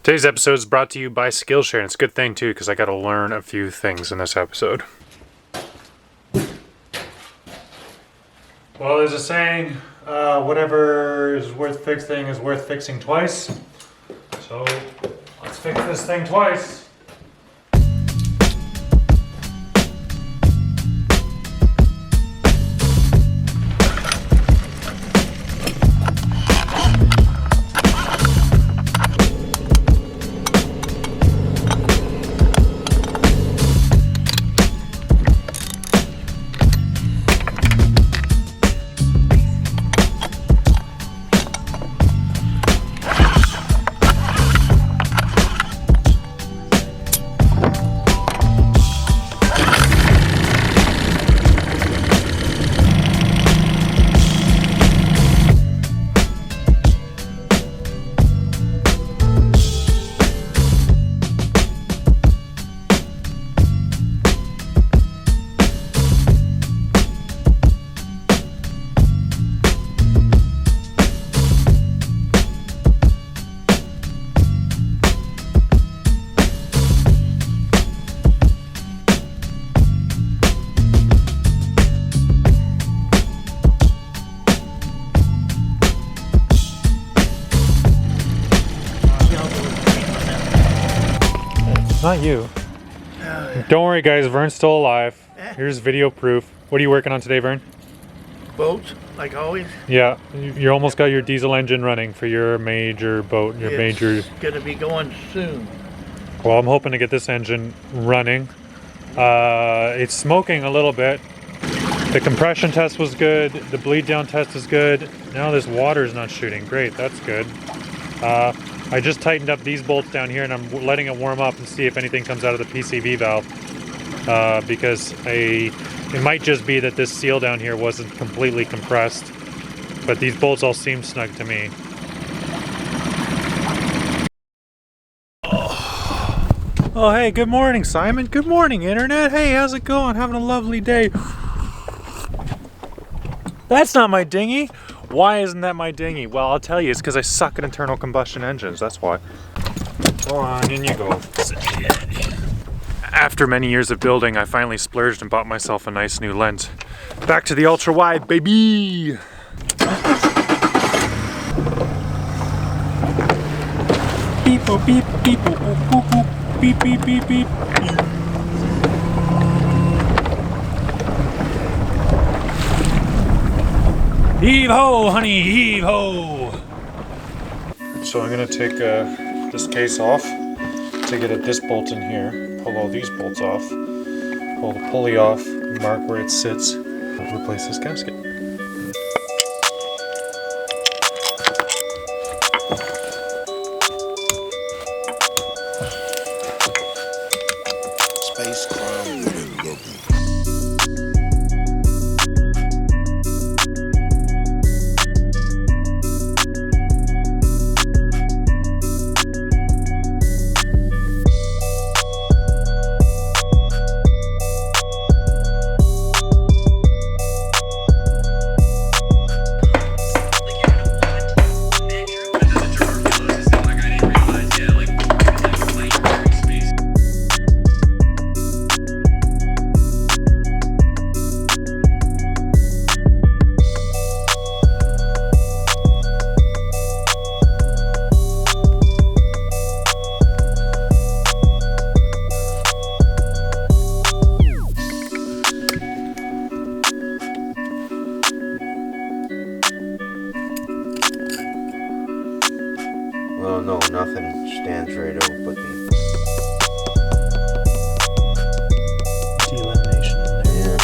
Today's episode is brought to you by Skillshare, and it's a good thing too because I got to learn a few things in this episode. Well, there's a saying, whatever is worth fixing is worth fixing twice. So let's fix this thing twice. Not you. Don't worry guys, Vern's still alive. Here's video proof. What are you working on today, Vern? Boats, like always. Yeah, you almost got your diesel engine running for your major boat, It's gonna be going soon. Well, I'm hoping to get this engine running. It's smoking a little bit. The compression test was good. The bleed down test is good. Now this water is not shooting. Great, that's good. I just tightened up these bolts down here and I'm letting it warm up and see if anything comes out of the PCV valve. Because it might just be that this seal down here wasn't completely compressed. But these bolts all seem snug to me. Oh, hey, good morning, Simon. Good morning, Internet. Hey, how's it going? Having a lovely day. That's not my dinghy. Why isn't that my dinghy? Well, I'll tell you, it's because I suck at internal combustion engines, that's why. Go on, in you go. After many years of building, I finally splurged and bought myself a nice new lens. Back to the ultra wide, baby! Beep, boop, beep, beep, boop, boop, boop, beep, beep, beep, beep. Heave ho, honey, heave ho! So I'm gonna take this case off, take it at this bolt in here, pull all these bolts off, pull the pulley off, mark where it sits, replace this gasket. Space crime women love me. Well, no, nothing stands right out but the Delamination in there. yeah.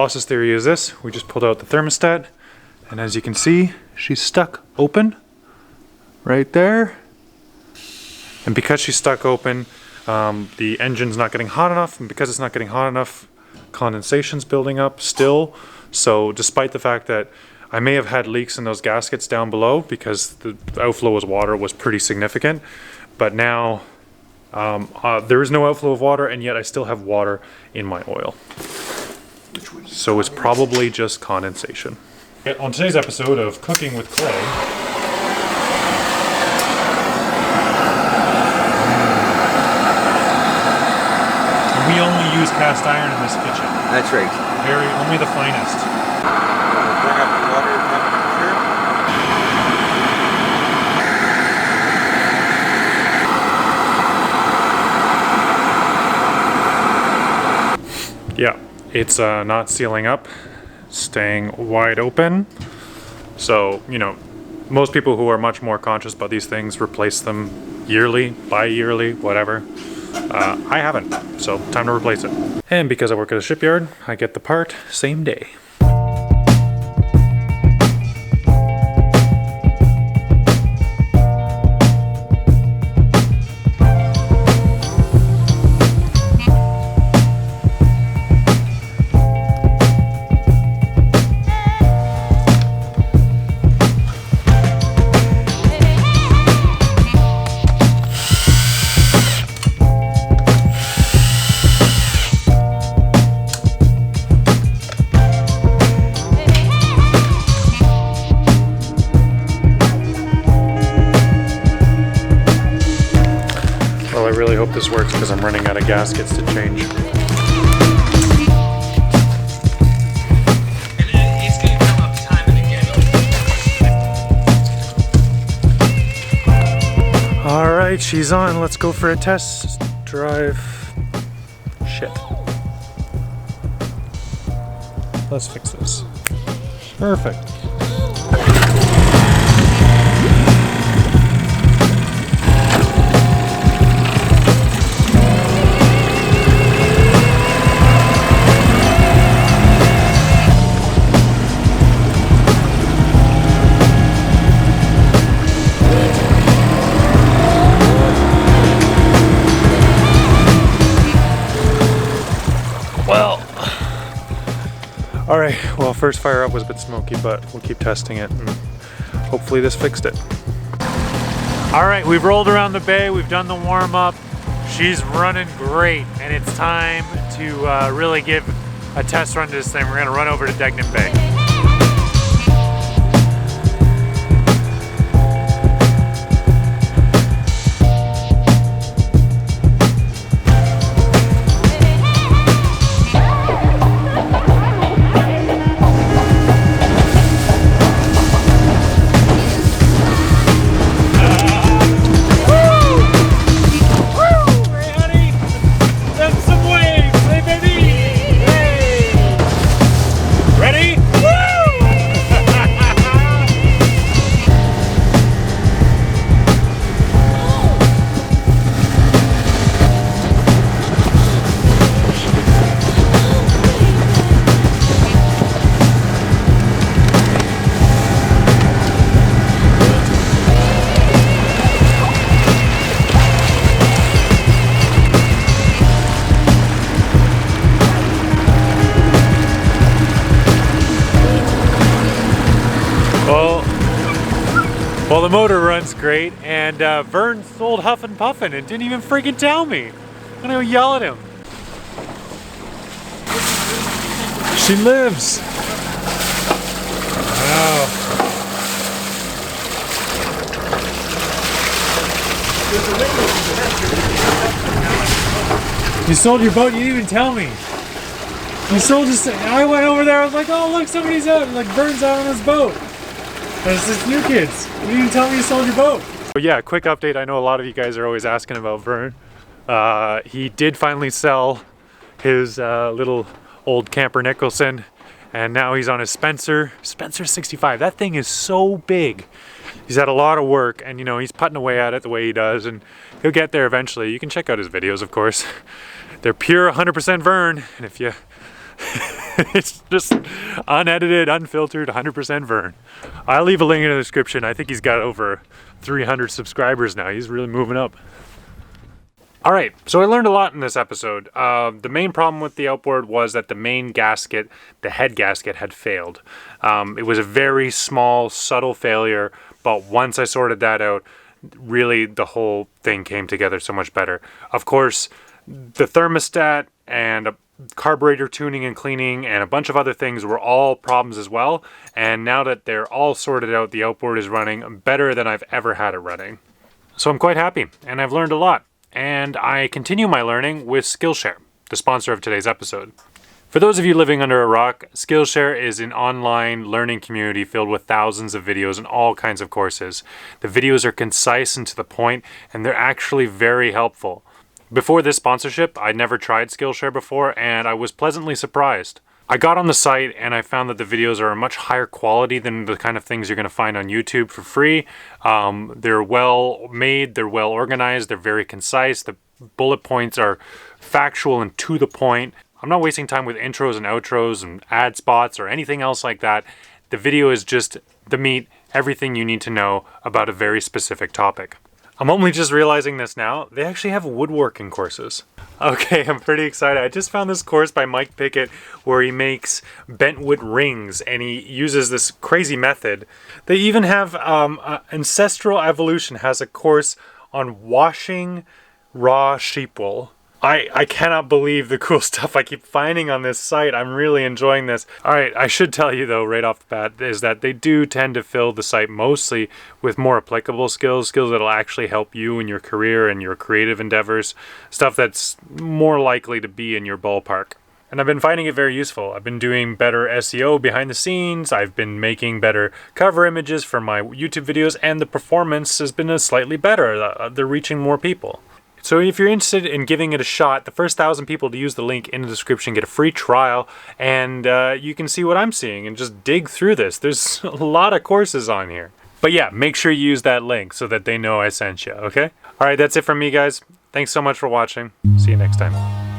boss's theory is this. We just pulled out the thermostat, and as you can see, she's stuck open right there. And because she's stuck open, the engine's not getting hot enough, and because it's not getting hot enough, condensation's building up still. So despite the fact that I may have had leaks in those gaskets down below because the outflow of water was pretty significant, but now there is no outflow of water, and yet I still have water in my oil. So it's probably just condensation. On today's episode of Cooking with Clay, we only use cast iron in this kitchen. That's right. Only the finest. Bring up the water temperature. Yeah, it's not sealing up, staying wide open. So, you know, most people who are much more conscious about these things replace them yearly, bi-yearly, whatever. I haven't, so time to replace it. And because I work at a shipyard, I get the part same day. Well, I really hope this works because I'm running out of gaskets to change. All right, she's on. Let's go for a test drive. Shit. Let's fix this. Perfect. All right, well, first fire up was a bit smoky, but we'll keep testing it and hopefully this fixed it. All right, we've rolled around the bay, we've done the warm up. She's running great, and it's time to really give a test run to this thing. We're gonna run over to Degnan Bay. Well, the motor runs great, and Vern sold Huffin' Puffin and didn't even freaking tell me. I'm gonna go yell at him. She lives. Wow. You sold your boat, you didn't even tell me. You sold just, I went over there, I was like, oh look, somebody's out, like Vern's out on his boat. It's just new kids. You didn't tell me you sold your boat. But yeah, quick update. I know a lot of you guys are always asking about Vern. He did finally sell his little old camper Nicholson, and now he's on his Spencer 65. That thing is so big. He's had a lot of work, and you know, he's putting away at it the way he does, and he'll get there eventually. You can check out his videos, of course. They're pure 100% Vern, and if you It's just unedited, unfiltered, 100% Vern. I'll leave a link in the description. I think he's got over 300 subscribers now. He's really moving up. All right, so I learned a lot in this episode. The main problem with the outboard was that the main gasket, the head gasket, had failed. It was a very small, subtle failure, but once I sorted that out, really the whole thing came together so much better. Of course, the thermostat and carburetor tuning and cleaning and a bunch of other things were all problems as well. And now that they're all sorted out, the outboard is running better than I've ever had it running. So I'm quite happy, and I've learned a lot. And I continue my learning with Skillshare, the sponsor of today's episode. For those of you living under a rock, Skillshare is an online learning community filled with thousands of videos and all kinds of courses. The videos are concise and to the point, and they're actually very helpful. Before this sponsorship, I'd never tried Skillshare before, and I was pleasantly surprised. I got on the site and I found that the videos are a much higher quality than the kind of things you're going to find on YouTube for free. They're well made, they're well organized, they're very concise. The bullet points are factual and to the point. I'm not wasting time with intros and outros and ad spots or anything else like that. The video is just the meat, everything you need to know about a very specific topic. I'm only just realizing this now. They actually have woodworking courses. Okay, I'm pretty excited. I just found this course by Mike Pickett where he makes bent wood rings and he uses this crazy method. They even have Ancestral Evolution has a course on washing raw sheep wool. I cannot believe the cool stuff I keep finding on this site. I'm really enjoying this. All right, I should tell you though, right off the bat, is that they do tend to fill the site mostly with more applicable skills that'll actually help you in your career and your creative endeavors, stuff that's more likely to be in your ballpark. And I've been finding it very useful. I've been doing better SEO behind the scenes. I've been making better cover images for my YouTube videos, and the performance has been slightly better. They're reaching more people. So if you're interested in giving it a shot, the first 1,000 people to use the link in the description get a free trial, and you can see what I'm seeing and just dig through this. There's a lot of courses on here. But yeah, make sure you use that link so that they know I sent you, okay? All right, that's it from me, guys. Thanks so much for watching. See you next time.